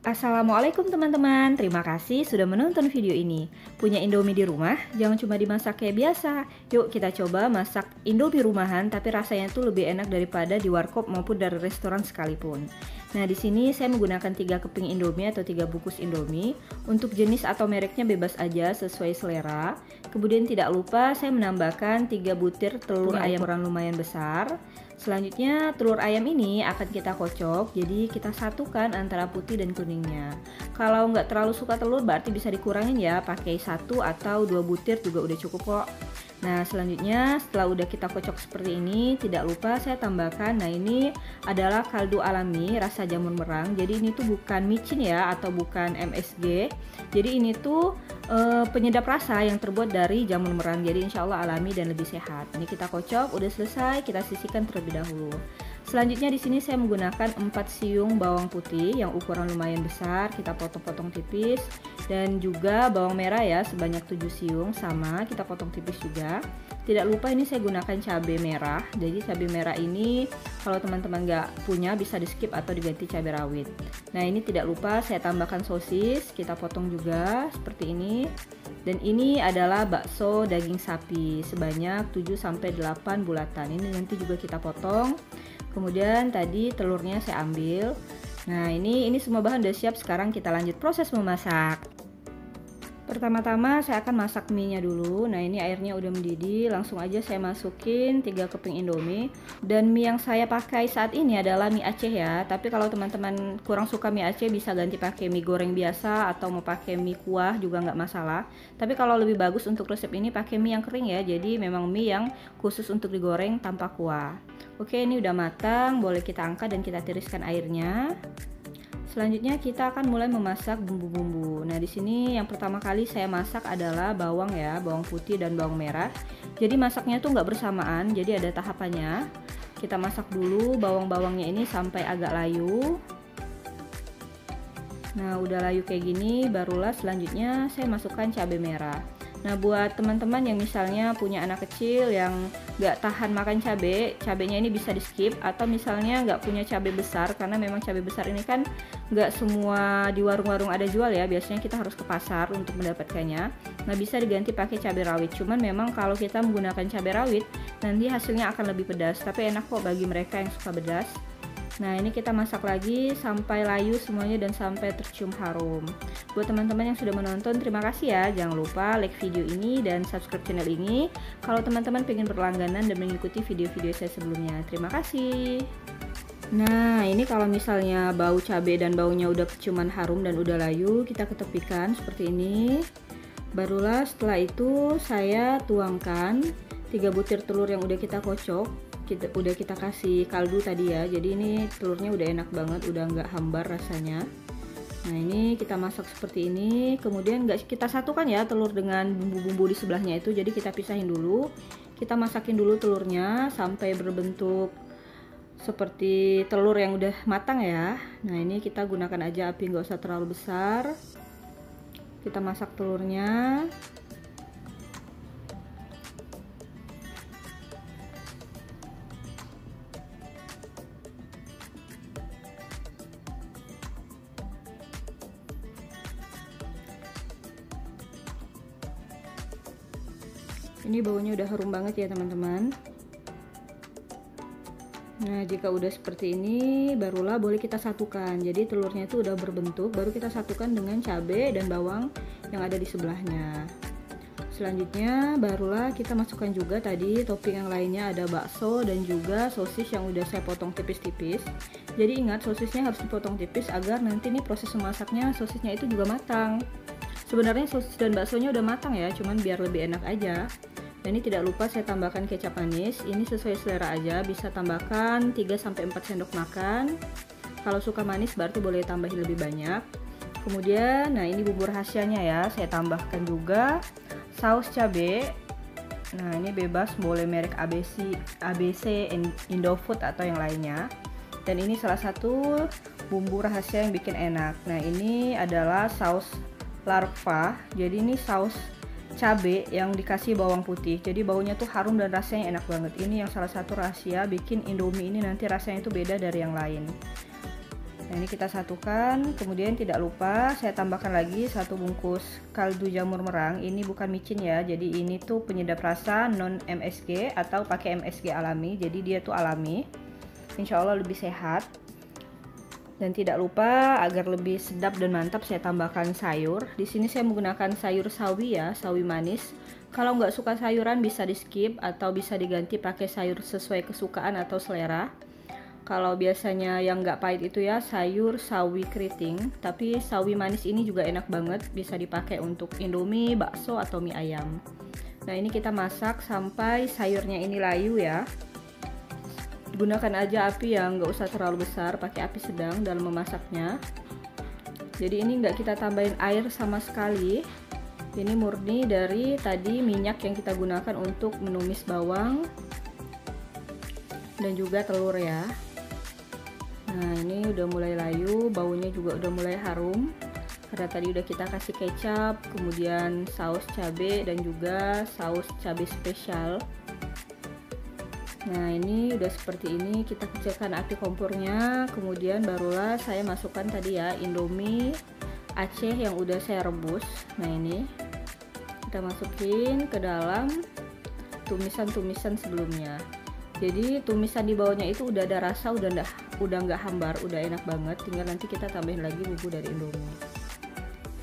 Assalamualaikum teman-teman, terima kasih sudah menonton video ini. Punya Indomie di rumah? Jangan cuma dimasak kayak biasa. Yuk kita coba masak Indomie rumahan, tapi rasanya tuh lebih enak daripada di warkop maupun dari restoran sekalipun. Nah, di sini saya menggunakan 3 keping Indomie atau 3 bungkus Indomie. Untuk jenis atau mereknya bebas aja sesuai selera. Kemudian tidak lupa saya menambahkan 3 butir telur ayam ukuran lumayan besar. Selanjutnya telur ayam ini akan kita kocok, jadi kita satukan antara putih dan kuningnya. Kalau nggak terlalu suka telur berarti bisa dikurangin ya, pakai 1 atau 2 butir juga udah cukup kok. Nah, selanjutnya setelah udah kita kocok seperti ini, tidak lupa saya tambahkan, nah ini adalah kaldu alami rasa jamur merang. Jadi ini tuh bukan micin ya, atau bukan MSG. Jadi ini tuh penyedap rasa yang terbuat dari jamur merang. Jadi insya Allah alami dan lebih sehat. Ini kita kocok, udah selesai, kita sisihkan terlebih dahulu. Selanjutnya di sini saya menggunakan 4 siung bawang putih yang ukuran lumayan besar, kita potong-potong tipis, dan juga bawang merah ya sebanyak 7 siung, sama kita potong tipis juga. Tidak lupa ini saya gunakan cabai merah. Jadi cabai merah ini kalau teman-teman nggak punya bisa di skip atau diganti cabai rawit. Nah, ini tidak lupa saya tambahkan sosis, kita potong juga seperti ini. Dan ini adalah bakso daging sapi sebanyak 7-8 bulatan. Ini nanti juga kita potong. Kemudian tadi telurnya saya ambil. Nah, ini semua bahan udah siap. Sekarang kita lanjut proses memasak. Pertama-tama saya akan masak mie-nya dulu. Nah, ini airnya udah mendidih, langsung aja saya masukin 3 keping Indomie. Dan mie yang saya pakai saat ini adalah mie Aceh ya. Tapi kalau teman-teman kurang suka mie Aceh bisa ganti pakai mie goreng biasa atau mau pakai mie kuah juga nggak masalah. Tapi kalau lebih bagus untuk resep ini pakai mie yang kering ya. Jadi memang mie yang khusus untuk digoreng tanpa kuah. Oke, ini udah matang, boleh kita angkat dan kita tiriskan airnya. Selanjutnya kita akan mulai memasak bumbu-bumbu. Nah, di sini yang pertama kali saya masak adalah bawang ya, bawang putih dan bawang merah. Jadi masaknya tuh nggak bersamaan, jadi ada tahapannya. Kita masak dulu bawang-bawangnya ini sampai agak layu. Nah, udah layu kayak gini, barulah selanjutnya saya masukkan cabai merah. Nah, buat teman-teman yang misalnya punya anak kecil yang nggak tahan makan cabai, cabainya ini bisa di skip, atau misalnya nggak punya cabai besar, karena memang cabai besar ini kan nggak semua di warung-warung ada jual ya, biasanya kita harus ke pasar untuk mendapatkannya. Nah, bisa diganti pakai cabai rawit, cuman memang kalau kita menggunakan cabai rawit nanti hasilnya akan lebih pedas, tapi enak kok bagi mereka yang suka pedas. Nah, ini kita masak lagi sampai layu semuanya dan sampai tercium harum. Buat teman-teman yang sudah menonton, terima kasih ya. Jangan lupa like video ini dan subscribe channel ini kalau teman-teman pengen berlangganan dan mengikuti video-video saya sebelumnya. Terima kasih. Nah, ini kalau misalnya bau cabai dan baunya udah keciuman harum dan udah layu, kita ketepikan seperti ini. Barulah setelah itu saya tuangkan 3 butir telur yang udah kita kocok. Udah kita kasih kaldu tadi ya, jadi ini telurnya udah enak banget, udah nggak hambar rasanya. Nah, ini kita masak seperti ini, kemudian nggak kita satukan ya telur dengan bumbu-bumbu di sebelahnya itu, jadi kita pisahin dulu. Kita masakin dulu telurnya sampai berbentuk seperti telur yang udah matang ya. Nah, ini kita gunakan aja api nggak usah terlalu besar. Kita masak telurnya. Ini baunya udah harum banget ya teman-teman. Nah, jika udah seperti ini barulah boleh kita satukan. Jadi telurnya itu udah berbentuk, baru kita satukan dengan cabai dan bawang yang ada di sebelahnya. Selanjutnya barulah kita masukkan juga tadi topping yang lainnya, ada bakso dan juga sosis yang udah saya potong tipis-tipis. Jadi ingat, sosisnya harus dipotong tipis agar nanti nih proses memasaknya sosisnya itu juga matang. Sebenarnya sosis dan baksonya udah matang ya, cuman biar lebih enak aja. Dan ini tidak lupa saya tambahkan kecap manis. Ini sesuai selera aja, bisa tambahkan 3-4 sendok makan. Kalau suka manis berarti boleh tambahin lebih banyak. Kemudian, nah ini bumbu rahasianya ya, saya tambahkan juga saus cabai. Nah, ini bebas, boleh merek ABC, Indofood atau yang lainnya. Dan ini salah satu bumbu rahasia yang bikin enak. Nah, ini adalah saus larva. Jadi ini saus cabai yang dikasih bawang putih, jadi baunya tuh harum dan rasanya enak banget. Ini yang salah satu rahasia bikin Indomie ini nanti rasanya itu beda dari yang lain. Nah, ini kita satukan. Kemudian tidak lupa saya tambahkan lagi 1 bungkus kaldu jamur merang. Ini bukan micin ya, jadi ini tuh penyedap rasa non MSG atau pakai MSG alami, jadi dia tuh alami, insya Allah lebih sehat. Dan tidak lupa agar lebih sedap dan mantap saya tambahkan sayur. Di sini saya menggunakan sayur sawi ya, sawi manis. Kalau nggak suka sayuran bisa di skip atau bisa diganti pakai sayur sesuai kesukaan atau selera. Kalau biasanya yang nggak pahit itu ya sayur sawi keriting, tapi sawi manis ini juga enak banget, bisa dipakai untuk indomie, bakso, atau mie ayam. Nah, ini kita masak sampai sayurnya ini layu ya. Gunakan aja api yang nggak usah terlalu besar, pakai api sedang dalam memasaknya. Jadi ini nggak kita tambahin air sama sekali. Ini murni dari tadi minyak yang kita gunakan untuk menumis bawang dan juga telur ya. Nah, ini udah mulai layu, baunya juga udah mulai harum karena tadi udah kita kasih kecap, kemudian saus cabai dan juga saus cabai spesial. Nah, ini udah seperti ini, kita kecilkan api kompornya, kemudian barulah saya masukkan tadi ya Indomie Aceh yang udah saya rebus. Nah, ini kita masukin ke dalam tumisan-tumisan sebelumnya. Jadi tumisan di bawahnya itu udah ada rasa, udah nggak hambar, udah enak banget. Tinggal nanti kita tambahin lagi bumbu dari Indomie.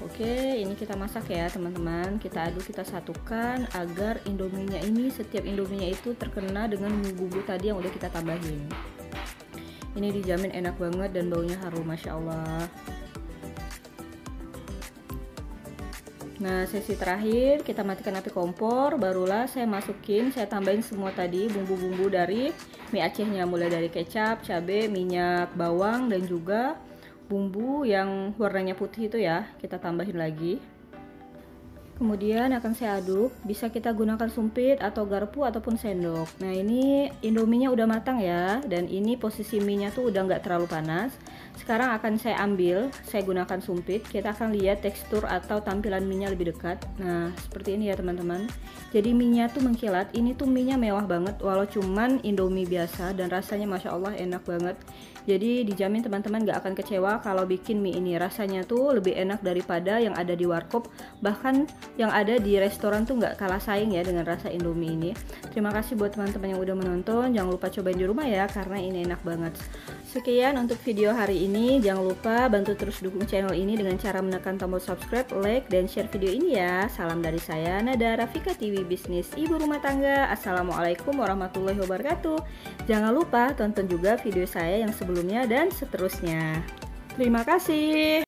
Oke, ini kita masak ya teman-teman. Kita aduk, kita satukan agar Indominya ini, setiap Indominya itu terkena dengan bumbu tadi yang udah kita tambahin. Ini dijamin enak banget dan baunya harum, masya Allah. Nah, sesi terakhir kita matikan api kompor, barulah saya tambahin semua tadi bumbu-bumbu dari mie Acehnya, mulai dari kecap, cabai, minyak bawang, dan juga bumbu yang warnanya putih itu ya, kita tambahin lagi. Kemudian akan saya aduk, bisa kita gunakan sumpit atau garpu ataupun sendok. Nah, ini indominya udah matang ya, dan ini posisi mie-nya tuh udah nggak terlalu panas. Sekarang akan saya ambil, saya gunakan sumpit, kita akan lihat tekstur atau tampilan mie-nya lebih dekat. Nah, seperti ini ya teman-teman. Jadi mie-nya tuh mengkilat, ini tuh mie-nya mewah banget, walau cuman indomie biasa, dan rasanya masya Allah enak banget. Jadi dijamin teman-teman gak akan kecewa kalau bikin mie ini, rasanya tuh lebih enak daripada yang ada di warkop, bahkan yang ada di restoran tuh gak kalah saing ya dengan rasa indomie ini. Terima kasih buat teman-teman yang udah menonton, jangan lupa cobain di rumah ya, karena ini enak banget. Sekian untuk video hari ini, jangan lupa bantu terus dukung channel ini dengan cara menekan tombol subscribe, like, dan share video ini ya. Salam dari saya, Nada Rafika TV Bisnis Ibu Rumah Tangga. Assalamualaikum warahmatullahi wabarakatuh. Jangan lupa tonton juga video saya yang sebelumnya dan seterusnya. Terima kasih.